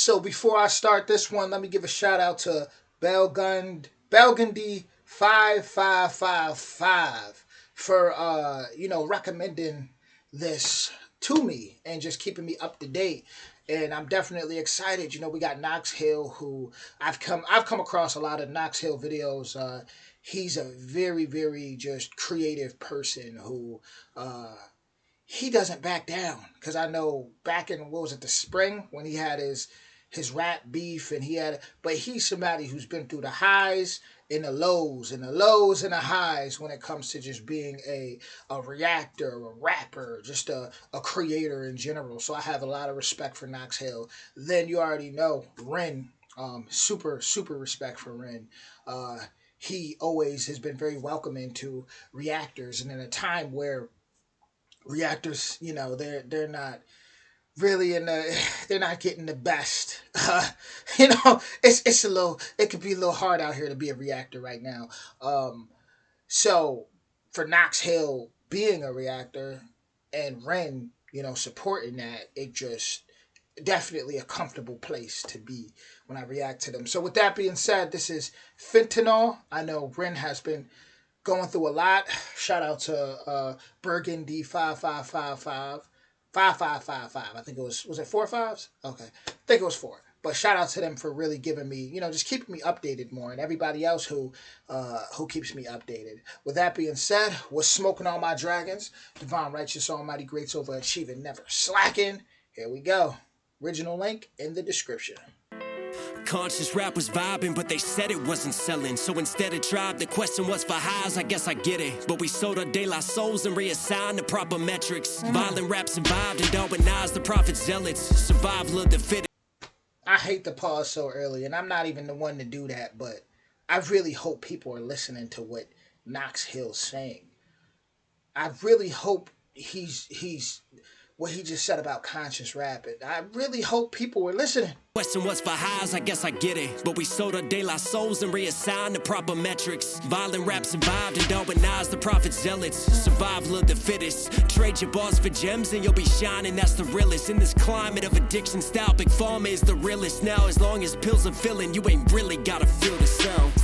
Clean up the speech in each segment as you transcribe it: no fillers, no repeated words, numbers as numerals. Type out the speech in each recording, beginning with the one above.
So before I start this one, let me give a shout out to Belgundy 5555 for recommending this to me and just keeping me up to date. And I'm definitely excited. We got Knox Hill, who I've come across a lot of Knox Hill videos. He's a very, very just creative person who he doesn't back down. Because I know back in, what was it, the spring, when he had his rap beef, and but he's somebody who's been through the highs and the lows, and the lows and the highs when it comes to just being a reactor, a rapper, just a creator in general. So I have a lot of respect for Knox Hill. Then you already know Ren, super respect for Ren. He always has been very welcoming to reactors, and in a time where reactors, they're not really they're not getting the best. It could be a little hard out here to be a reactor right now. So for Knox Hill being a reactor and Ren, supporting that, it just definitely a comfortable place to be when I react to them. So with that being said, this is Fentanyl. I know Ren has been going through a lot. Shout out to Burgundy 5555. 5555. I think it was it 4 5s? Okay. I think it was 4. But shout out to them for really giving me, just keeping me updated more, and everybody else who keeps me updated. With that being said, we're smoking all my dragons. Divine Righteous Almighty Greats Overachieving, Never Slacking. Here we go. Original link in the description. Conscious rap was vibing, but they said it wasn't selling. So instead of tribe, the question was for highs. I guess I get it. But we sold our de la souls and reassigned the proper metrics. Violent rap survived and Darwinized the prophet zealots. Survival of the fittest. I hate to pause so early, and I'm not even the one to do that, but I really hope people are listening to what Knox Hill's saying. I really hope he's what he just said about conscious rapping. I really hope people were listening. Question was for highs, I guess I get it. But we sold our de la souls and reassigned the proper metrics. Violent rap survived and Darwinized the prophet zealots. Survival of the fittest. Trade your bars for gems and you'll be shining, that's the realest. In this climate of addiction style, Big Pharma is the realest. Now as long as pills are filling, you ain't really gotta feel the sound.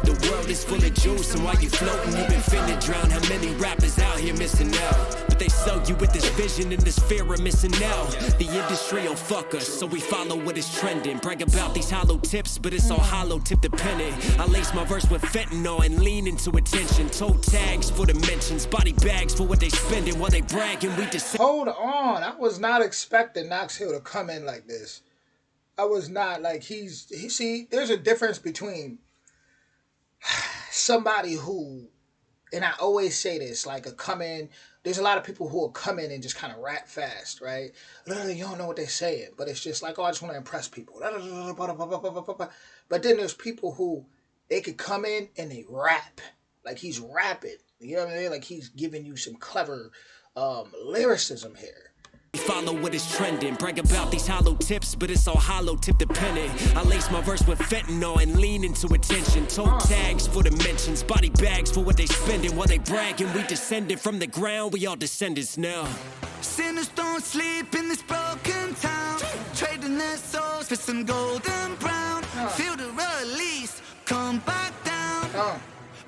The world is full of juice, and while you floating, you been finna drown. How many rappers out here missing out? But they sell you with this vision and this fear of missing out. The industry will fuck us, so we follow what is trending. Brag about these hollow tips, but it's all hollow tip dependent. I lace my verse with fentanyl and lean into attention. Toe tags for the mentions, body bags for what they spending. While they bragging, we just hold on. I was not expecting Knox Hill to come in like this. I was not. Like see, there's a difference between somebody who, and I always say this, like there's a lot of people who will come in and just kind of rap fast, right? Literally, you don't know what they're saying, but it's just like, oh, I just want to impress people. But then there's people who, they could come in and they rap. Like he's rapping. You know what I mean? Like he's giving you some clever lyricism here. Follow what is trending. Brag about these hollow tips, but it's all hollow tip dependent. I lace my verse with fentanyl and lean into attention. Toe tags for the mentions, body bags for what they spending. While they bragging, we descended from the ground. We all descendants now. Sinners don't sleep in this broken town. Trading their souls for some golden brown. Feel the release, come back down.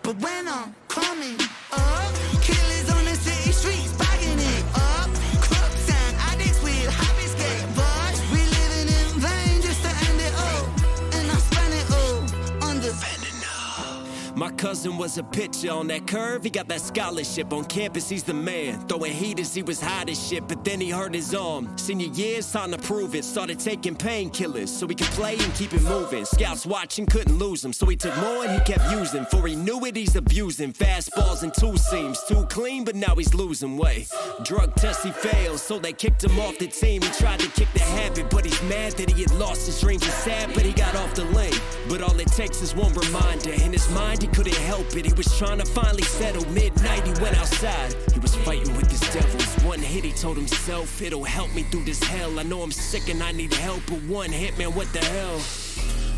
But when I'm coming up, killers on the city streets bagging it up. Crooks and addicts with habits get bust. We living in vain just to end it all. And I spend it all on the fentanyl. My cousin was a pitcher on that curve. He got that scholarship on campus. He's the man. Throwing heat as he was hot as shit, but then he hurt his arm. Senior years, time to prove it. Started taking painkillers so he could play and keep it moving. Scouts watching, couldn't lose him, so he took more and he kept using. Before he knew it, he's abusing fastballs and two seams. Too clean, but now he's losing weight. Drug test he failed, so they kicked him off the team. He tried to kick the habit, but he's mad that he had lost his dreams. He's sad, but he got off the lane. But all it takes is one reminder. In his mind, he couldn't help it. He was trying to finally settle. Midnight, he went outside. He was fighting with his devils. One hit, he told himself, it'll help me through this hell. I know I'm sick and I need help, but one hit, man, what the hell?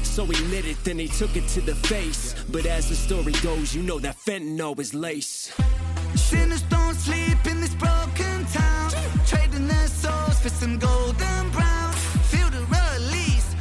So he lit it, then he took it to the face. But as the story goes, you know that fentanyl is lace. Sinners don't sleep in this broken town. Trading their souls for some golden brown. Feel the release,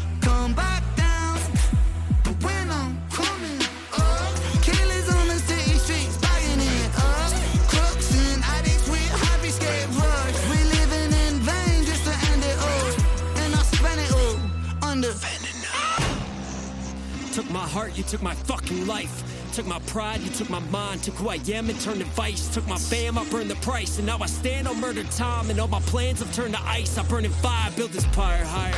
my heart, you took my fucking life. Took my pride, you took my mind. Took who I am and turned to vice. Took my fam, I burned the price. And now I stand on murdered time. And all my plans have turned to ice. I burn in fire, build this pyre higher.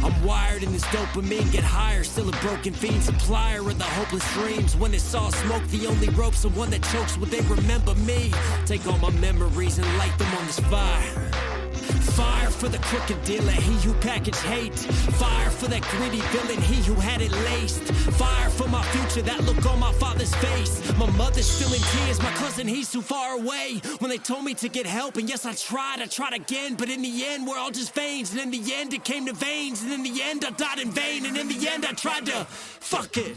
I'm wired in this dopamine, get higher. Still a broken fiend, supplier of the hopeless dreams. When it's all smoke, the only rope's the one that chokes. Will they remember me? Take all my memories and light them on this fire. Fire for the crooked dealer, he who packaged hate. Fire for that greedy villain, he who had it laced. Fire for my future, that look on my father's face. My mother's still in tears, my cousin, he's too far away. When they told me to get help, and yes, I tried again. But in the end, we're all just veins. And in the end, it came to veins. And in the end, I died in vain. And in the end, I tried to, fuck it.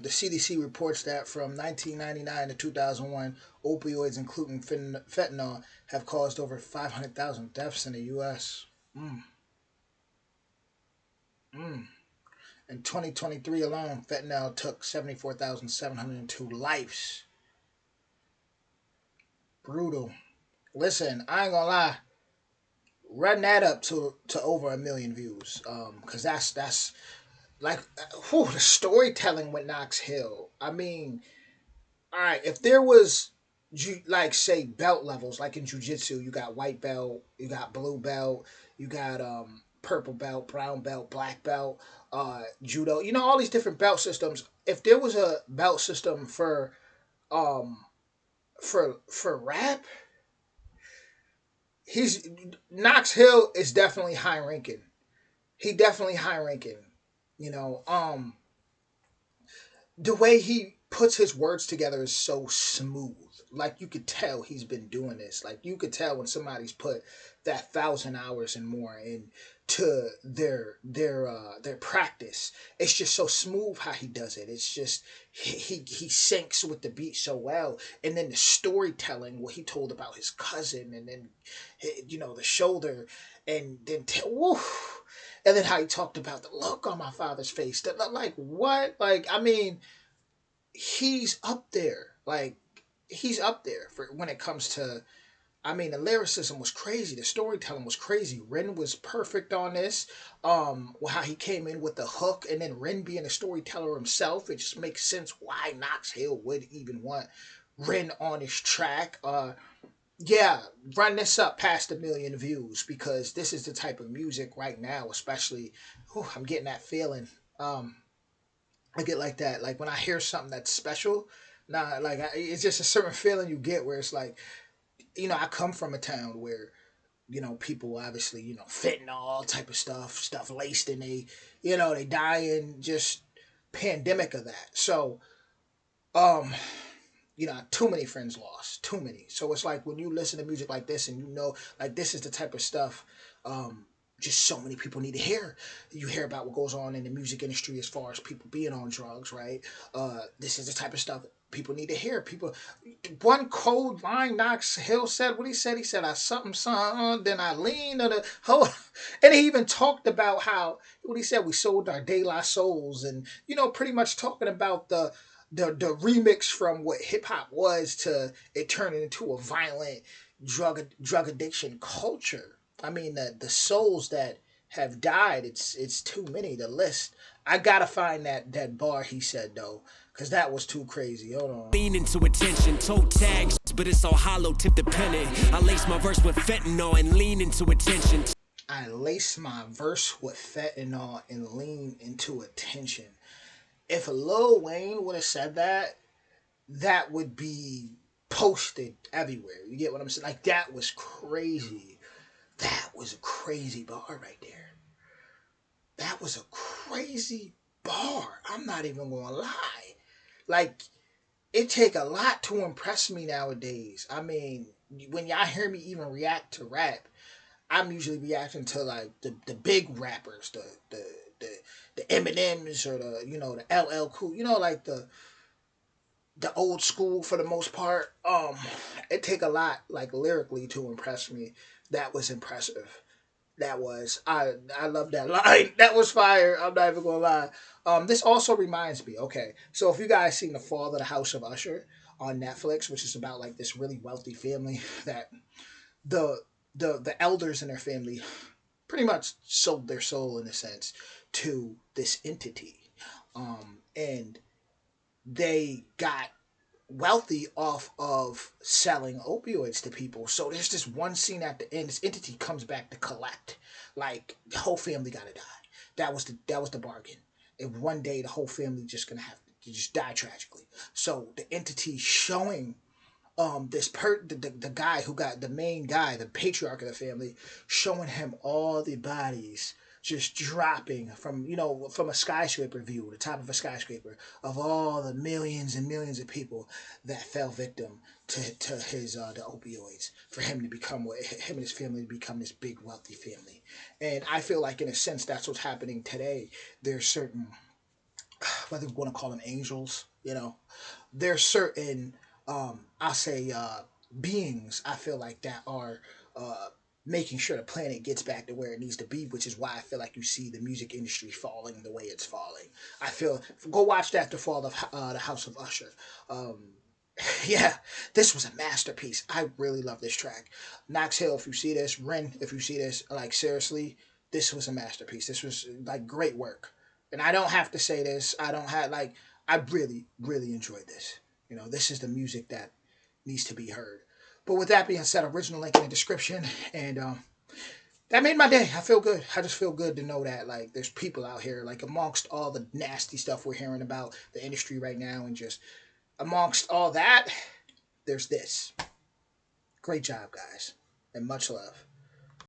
The CDC reports that from 1999 to 2001, opioids, including fentanyl, have caused over 500,000 deaths in the U.S. In 2023 alone, fentanyl took 74,702 lives. Brutal. Listen, I ain't gonna lie. Run that up to over 1 million views, because that's like, the storytelling with Knox Hill. I mean, all right, if there was, like, say, belt levels, like in jiu-jitsu, you got white belt, you got blue belt, you got purple belt, brown belt, black belt, judo, all these different belt systems. If there was a belt system for rap, Knox Hill is definitely high ranking. He definitely high ranking. The way he puts his words together is so smooth. Like, you could tell he's been doing this. Like, you could tell when somebody's put that 1,000 hours and more into their practice. It's just so smooth how he does it. It's just he syncs with the beat so well. And then the storytelling, what he told about his cousin, and then the shoulder, and then woo. And then how he talked about the look on my father's face. Like, what? Like, I mean, he's up there. Like, he's up there for when it comes to, I mean, the lyricism was crazy. The storytelling was crazy. Ren was perfect on this. How he came in with the hook, and then Ren being a storyteller himself, it just makes sense why Knox Hill would even want Ren on his track. Yeah, run this up past 1 million views, because this is the type of music right now, especially, I'm getting that feeling. I get like that. Like, when I hear something that's special, it's just a certain feeling you get where it's like, I come from a town where, people obviously, fentanyl type of stuff laced in they dying, just pandemic of that. So, too many friends lost, too many. So it's like, when you listen to music like this, and like, this is the type of stuff, just so many people need to hear. You hear about what goes on in the music industry as far as people being on drugs, right? This is the type of stuff people need to hear. One cold line Knox Hill said, what he said, I something, then I lean on the whole, and he even talked about how, what he said, we sold our De La Souls, and, pretty much talking about the remix from what hip hop was to it turning into a violent drug addiction culture. I mean, the souls that have died, it's too many to list. I gotta find that bar he said, though, because that was too crazy. Hold on. Lean into attention, toe tags, but it's all hollow tip dependent. I lace my verse with fentanyl and lean into attention. I lace my verse with fentanyl and lean into attention. If Lil Wayne would have said that, that would be posted everywhere. You get what I'm saying? Like, that was crazy. That was a crazy bar right there. That was a crazy bar. I'm not even going to lie. Like, it take a lot to impress me nowadays. I mean, when y'all hear me even react to rap, I'm usually reacting to, like, the big rappers, the Eminems, or the LL Cool, like the the old school for the most part. It take a lot, like lyrically, to impress me. That was impressive. That was I love that line. That was fire. I'm not even gonna lie. This also reminds me. Okay, so if you guys seen the Fall of the House of Usher on Netflix, which is about like this really wealthy family that the the elders in their family pretty much sold their soul in a sense to this entity, and they got wealthy off of selling opioids to people. So there's this one scene at the end. This entity comes back to collect. Like the whole family gotta die. That was the bargain. And one day the whole family just gonna have to just die tragically. So the entity showing the guy who got the main guy, the patriarch of the family, showing him all the bodies just dropping from from a skyscraper view, the top of a skyscraper, of all the millions and millions of people that fell victim to his the opioids, for him to become what him and his family to become this big wealthy family. And I feel like in a sense that's what's happening today. There's certain, whether we want to call them angels, there's certain I'll say beings, I feel like, that are uh making sure the planet gets back to where it needs to be, which is why I feel like you see the music industry falling the way it's falling. I feel, go watch that, The Fall of the House of Usher. um yeah, this was a masterpiece. I really love this track. Knox Hill, if you see this, Ren, if you see this, like seriously, this was a masterpiece. This was like great work. And I don't have to say this. I don't have like I really, really enjoyed this. This is the music that needs to be heard. But with that being said, original link in the description, and that made my day. I feel good. I just feel good to know that like there's people out here, like amongst all the nasty stuff we're hearing about the industry right now, and just amongst all that, there's this. Great job, guys, and much love.